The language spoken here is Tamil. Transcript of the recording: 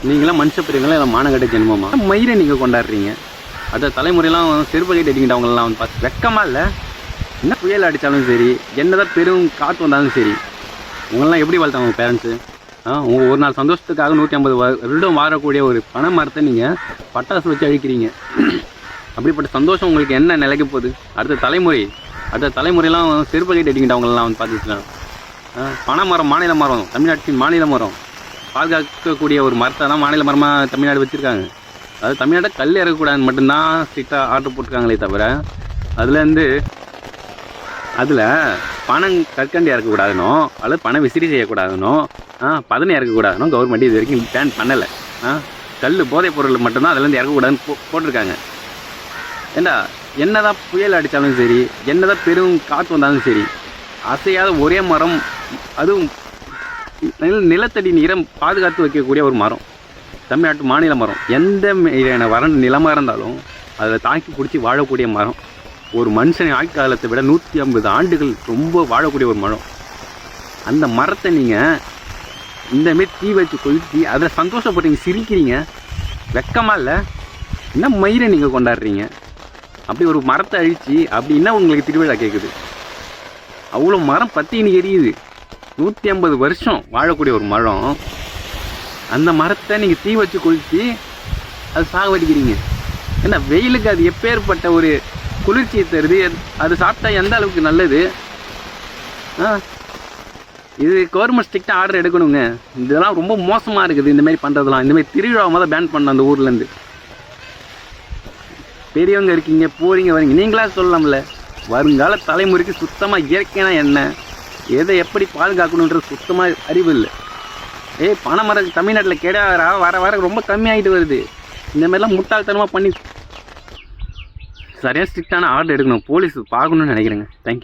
நீங்களாம் மனுஷ பிரிவுங்களா இல்லை மானங்கட்ட ஜென்மமா மயிரை நீங்கள் கொண்டாடுறீங்க. அந்த தலைமுறையெல்லாம் செருப்பு கைட்டு அடிக்கிட்டு அவங்களெல்லாம் வந்து பார்த்து வெக்கமாக இல்லை. என்ன புயல் அடித்தாலும் சரி, என்னதான் பெரும் காற்று வந்தாலும் சரி, உங்களெல்லாம் எப்படி வளர்த்தாங்க உங்கள் பேரண்ட்ஸு? உங்கள் ஒரு நாள் சந்தோஷத்துக்காக 150 வருடம் வாழக்கூடிய ஒரு பனை மரத்தை நீங்கள் பட்டாசு வச்சு அழிக்கிறீங்க. அப்படிப்பட்ட சந்தோஷம் உங்களுக்கு என்ன நிலைக்க போகுது? அடுத்த தலைமுறையெல்லாம் செருப்பு கைட்டு அடிக்கிட்டு அவங்களெல்லாம் வந்து பார்த்துக்கலாம். பனை மரம் மாநில மரம், தமிழ்நாட்டின் மாநில மரம், பாதுகாக்கக்கூடிய ஒரு மரத்தை தான் மாநில மரமாக தமிழ்நாடு வச்சுருக்காங்க. அதாவது தமிழ்நாட்டை கல் இறக்கக்கூடாதுன்னு மட்டும்தான் ஸ்ட்ரிக்டாக ஆர்டர் போட்டிருக்காங்களே தவிர அதில் பணம் கற்கண்டு இறக்கக்கூடாதுனோ அல்லது பணம் விசிறி செய்யக்கூடாதுனோ பதனை இறக்கக்கூடாதுனோ கவர்மெண்ட் இது வரைக்கும் பேன் பண்ணலை. கல் போதைப் பொருள் மட்டும்தான் அதுலேருந்து இறக்கக்கூடாதுன்னு போட்டிருக்காங்க. ஏண்டா என்னதான் புயல் அடித்தாலும் சரி, என்னதான் பெரும் காற்று வந்தாலும் சரி, அசையாத ஒரே மரம், அதுவும் நிலத்தடி நீரை பாதுகாத்து வைக்கக்கூடிய ஒரு மரம், தமிழ்நாட்டு மாநில மரம். எந்த வறண்ட நிலமாக இருந்தாலும் அதில் தாக்கி பிடிச்சி வாழக்கூடிய மரம். ஒரு மனுஷனை ஆட்காலத்தை விட 150 ஆண்டுகள் ரொம்ப வாழக்கூடிய ஒரு மரம். அந்த மரத்தை நீங்கள் இந்தமாரி தீ வச்சு கொளுத்தி அதில் சந்தோஷப்பட்டீங்க, சிரிக்கிறீங்க. வெக்கமாக இல்லை? என்ன மயிரை நீங்கள் கொண்டாடுறீங்க? அப்படி ஒரு மரத்தை அழித்து அப்படின்னா உங்களுக்கு திருவிழா கேட்குது. அவ்வளோ மரம் பற்றி எரியுது. 150 வருஷம் வாழக்கூடிய ஒரு மரம். அந்த மரத்தை நீங்கள் தீ வச்சு கொளுத்தி அது சாகடிக்கிறீங்க. ஏன்னா வெயிலுக்கு அது எப்பேற்பட்ட ஒரு குளிர்ச்சியை தருது. அது சாப்பிட்டா எந்த அளவுக்கு நல்லது? இது கவர்மெண்ட் ஸ்ட்ரிக்டாக ஆர்டர் எடுக்கணுங்க. இதெல்லாம் ரொம்ப மோசமாக இருக்குது. இந்தமாரி பண்ணுறதுலாம், இந்தமாரி திருவிழாவை தான் பேன் பண்ண அந்த ஊர்லேருந்து. பெரியவங்க இருக்கீங்க, போகிறீங்க வரீங்க, நீங்களா சொல்லலாம்ல. வருங்கால தலைமுறைக்கு சுத்தமாக இயற்கைனா என்ன, எதை எப்படி பாதுகாக்கணுன்றது சுத்தமாக அறிவு இல்லை. பனை மரம் தமிழ்நாட்டில் கிடையாதா? வர ரொம்ப கம்மியாகிட்டு வருது. இந்தமாரிலாம் முட்டாள்தனமாக பண்ணி சரியாக ஸ்ட்ரிக்டான ஆர்டர் எடுக்கணும். போலீஸ் பார்க்கணுன்னு நினைக்கிறேங்க. தேங்க்யூ.